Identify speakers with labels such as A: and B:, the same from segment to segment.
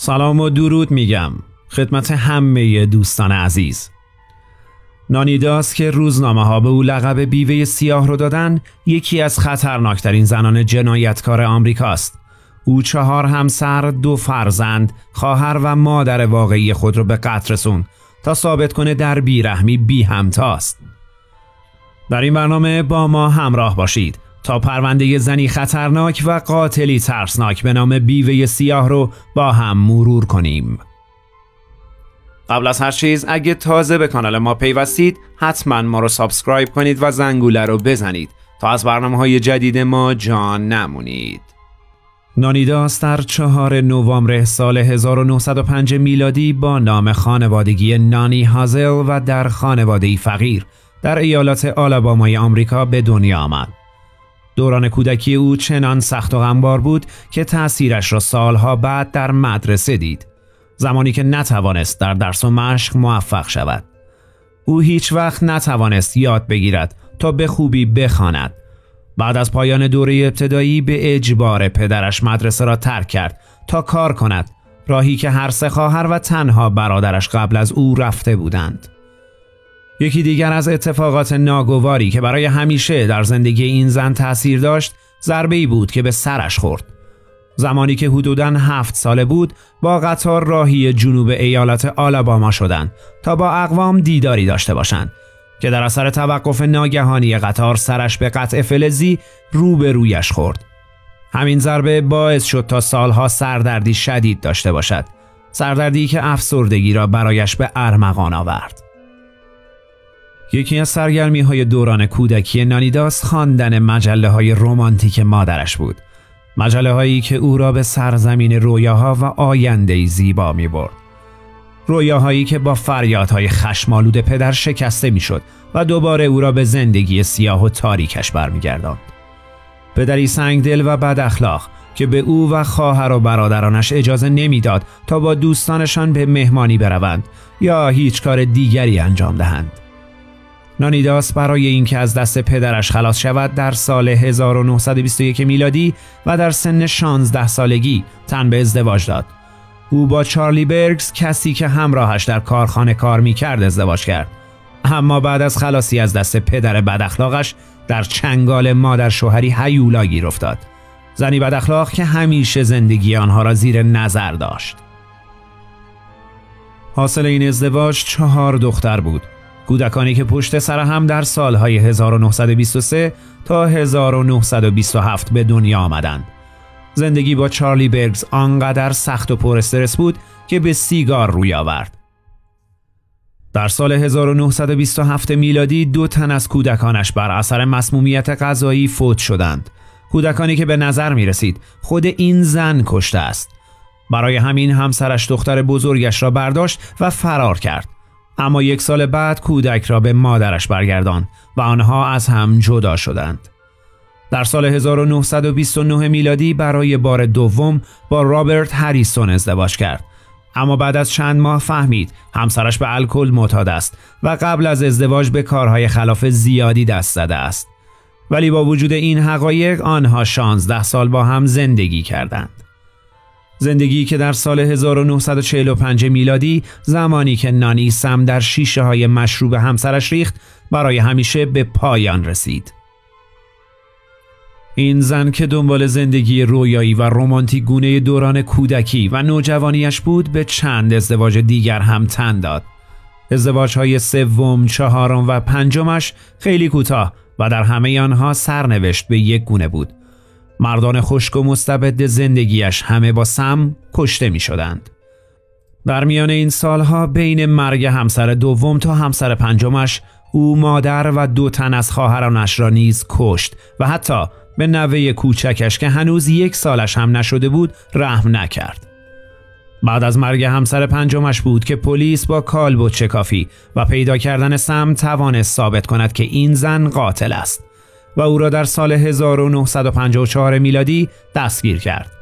A: سلام و درود میگم خدمت همه دوستان عزیز. نانیداس که روزنامه ها به او لقب بیوه سیاه رو دادن، یکی از خطرناکترین زنان جنایتکار آمریکاست. او 4 همسر، 2 فرزند، خواهر و مادر واقعی خود رو به قتل رسوند تا ثابت کنه در بیرحمی بی همتاست. در این برنامه با ما همراه باشید تا پرونده زنی خطرناک و قاتلی ترسناک به نام بیوه سیاه رو با هم مرور کنیم. قبل از هر چیز اگه تازه به کانال ما پیوستید حتما ما رو سابسکرایب کنید و زنگوله رو بزنید تا از برنامه‌های جدید ما جان نمونید. نانیداس در 4 نوامبر سال 1905 میلادی با نام خانوادگی نانی هازل و در خانواده‌ای فقیر در ایالات آلابامای آمریکا به دنیا آمد. دوران کودکی او چنان سخت و غمبار بود که تأثیرش را سالها بعد در مدرسه دید، زمانی که نتوانست در درس و مشق موفق شود. او هیچ وقت نتوانست یاد بگیرد تا به خوبی بخواند. بعد از پایان دوره ابتدایی به اجبار پدرش مدرسه را ترک کرد تا کار کند، راهی که هر 3 خواهر و تنها برادرش قبل از او رفته بودند. یکی دیگر از اتفاقات ناگواری که برای همیشه در زندگی این زن تأثیر داشت، ضربه‌ای بود که به سرش خورد. زمانی که حدوداً 7 ساله بود، با قطار راهی جنوب ایالت آلاباما شدند تا با اقوام دیداری داشته باشند که در اثر توقف ناگهانی قطار سرش به قطع فلزی روبرویش خورد. همین ضربه باعث شد تا سالها سردردی شدید داشته باشد، سردردی که افسردگی را برایش به ارمغان آورد. یکی از سرگرمی‌های دوران کودکی نانیداس خواندن مجله‌های رمانتیک مادرش بود. مجله‌هایی که او را به سرزمین رویاها و آینده‌ای زیبا می‌برد. رویاهایی که با فریادهای خشم‌آلود پدر شکسته می‌شد و دوباره او را به زندگی سیاه و تاریکش برمیگرداند. پدری سنگدل و بد اخلاق که به او و خواهر و برادرانش اجازه نمی‌داد تا با دوستانشان به مهمانی بروند یا هیچ کار دیگری انجام دهند. نانیداس برای اینکه از دست پدرش خلاص شود در سال 1921 میلادی و در سن 16 سالگی تن به ازدواج داد. او با چارلی برگز، کسی که همراهش در کارخانه کار می‌کرد، ازدواج کرد. اما بعد از خلاصی از دست پدر بد اخلاقش در چنگال مادر شوهری هیولا گیر افتاد. زنی بد اخلاق که همیشه زندگی آنها را زیر نظر داشت. حاصل این ازدواج 4 دختر بود. کودکانی که پشت سر هم در سالهای 1923 تا 1927 به دنیا آمدند. زندگی با چارلی برگز آنقدر سخت و پر استرس بود که به سیگار روی آورد. در سال 1927 میلادی 2 تن از کودکانش بر اثر مسمومیت غذایی فوت شدند. کودکانی که به نظر می رسید خود این زن کشته است. برای همین همسرش دختر بزرگش را برداشت و فرار کرد. اما 1 سال بعد کودک را به مادرش برگرداند و آنها از هم جدا شدند. در سال 1929 میلادی برای بار دوم با رابرت هریسون ازدواج کرد. اما بعد از چند ماه فهمید همسرش به الکل معتاد است و قبل از ازدواج به کارهای خلاف زیادی دست زده است. ولی با وجود این حقایق آنها 16 سال با هم زندگی کردند. زندگی که در سال 1945 میلادی، زمانی که نانی سم در شیشه های مشروب همسرش ریخت، برای همیشه به پایان رسید. این زن که دنبال زندگی رویایی و رمانتیک گونه دوران کودکی و نوجوانیش بود، به چند ازدواج دیگر هم تن داد. ازدواج‌های 3م، 4م و 5مش خیلی کوتاه و در همه آنها سرنوشت به یک گونه بود. مردان خشک و مستبد زندگیش همه با سم کشته می شدند. در میان این سالها بین مرگ همسر دوم تا همسر 5مش او مادر و 2 تن از خواهرانش را نیز کشت و حتی به نوه کوچکش که هنوز 1 سالش هم نشده بود رحم نکرد. بعد از مرگ همسر 5مش بود که پلیس با کالبد شکافی و پیدا کردن سم توانست ثابت کند که این زن قاتل است و او را در سال 1954 میلادی دستگیر کرد.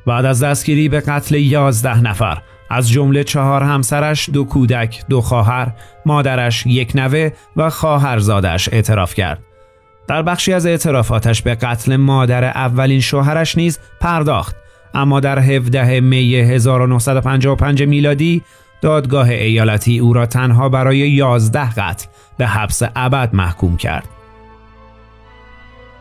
A: بعد از دستگیری به قتل 11 نفر از جمله 4 همسرش، 2 کودک، 2 خواهر، مادرش، 1 نوه و خواهرزادش اعتراف کرد. در بخشی از اعترافاتش به قتل مادر اولین شوهرش نیز پرداخت اما در 17 می 1955 میلادی دادگاه ایالتی او را تنها برای 11 قتل به حبس ابد محکوم کرد.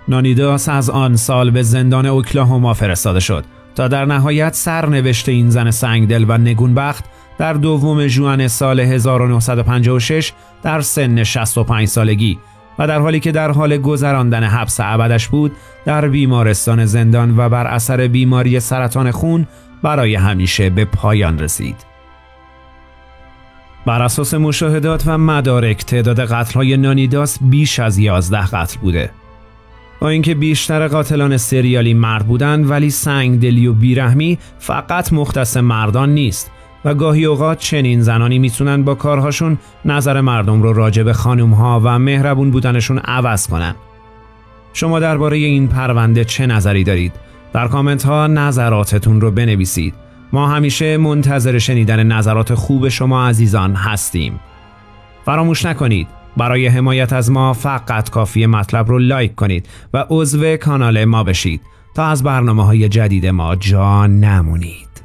A: نانیداس از آن سال به زندان اوکلاهوما فرستاده شد تا در نهایت سرنوشت این زن سنگدل و نگونبخت در 2 ژوئن سال 1956 در سن 65 سالگی و در حالی که در حال گذراندن حبس ابدش بود در بیمارستان زندان و بر اثر بیماری سرطان خون برای همیشه به پایان رسید. بر اساس مشاهدات و مدارک تعداد قتل‌های نانیداس بیش از 11 قتل بوده. با اینکه بیشتر قاتلان سریالی مرد بودند، ولی سنگدلی و بیرحمی فقط مختص مردان نیست و گاهی اوقات چنین زنانی میتونن با کارهاشون نظر مردم رو راجع به خانومها و مهربون بودنشون عوض کنن. شما درباره این پرونده چه نظری دارید؟ در کامنت ها نظراتتون رو بنویسید. ما همیشه منتظر شنیدن نظرات خوب شما عزیزان هستیم. فراموش نکنید برای حمایت از ما فقط کافیه مطلب رو لایک کنید و عضو کانال ما بشید تا از برنامه‌های جدید ما جا نمونید.